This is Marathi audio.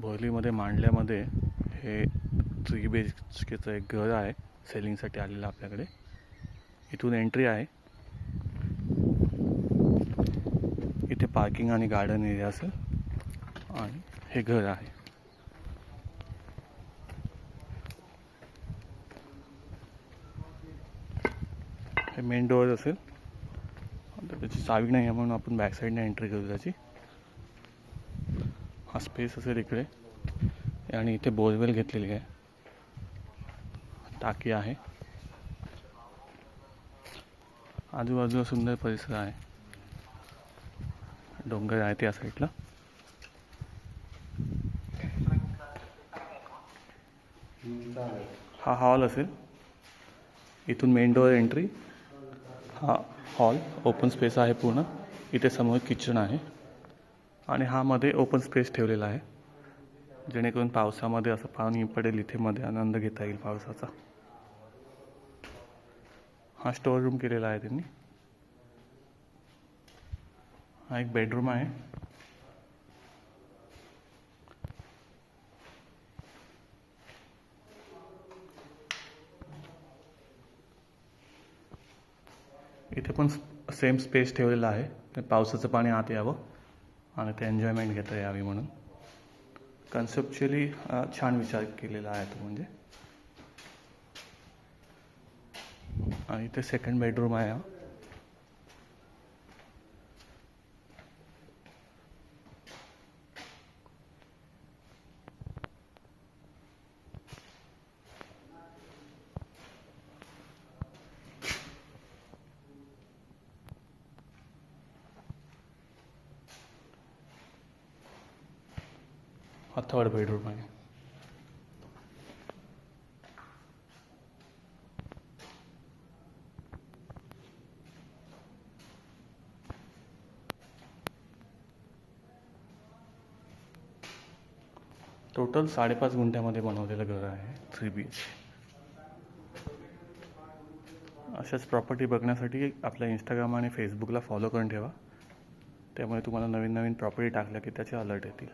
बोरलीमध्ये मांडल्यामध्ये हे 3 BHKचं एक घर आहे सेलिंगसाठी आलेलं आपल्याकडे. इथून एंट्री आहे. इथे पार्किंग आणि गार्डन एरिया असेल आणि हे घर आहे. हे मेन डोअर असेल. त्याची चावी नाही आहे म्हणून आपण बॅक साईडने एंट्री करू त्याची. हा स्पेस असेल इकडे आणि इथे बोरवेल घेतलेली आहे. टाकी आहे. आजूबाजूला सुंदर परिसर आहे. डोंगर आहे त्या साईडला. हा हॉल असेल. इथून मेन डोअर एंट्री. हा हॉल ओपन स्पेस आहे पूर्ण. इथे समोर किचन आहे आणि हा मध्ये ओपन स्पेस ठेवलेला आहे जेणेकरून पावसामध्ये असं पाणी पडेल इथे मध्ये आनंद घेता येईल पावसाचा. हा स्टोअर रूम केलेला आहे त्यांनी. हा एक बेडरूम आहे. इथे पण सेम स्पेस ठेवलेला आहे पावसाचं पाणी आत यावं आणि ते एन्जॉयमेंट घेता यावी म्हणून. कन्सेप्च्युअली छान विचार केलेला आहे तो म्हणजे. आणि इथे सेकंड बेडरूम आहे. हा थर्ड बेडरूम आहे. टोटल 5.5 गुंठ्यामध्ये बनवलेलं घर आहे 3 BHK. अशाच प्रॉपर्टी बघण्यासाठी आपल्या इंस्टाग्राम आणि फेसबुकला फॉलो करून ठेवा. त्यामुळे तुम्हाला नवीन नवीन प्रॉपर्टी टाकल्या की त्याचे अलर्ट येतील.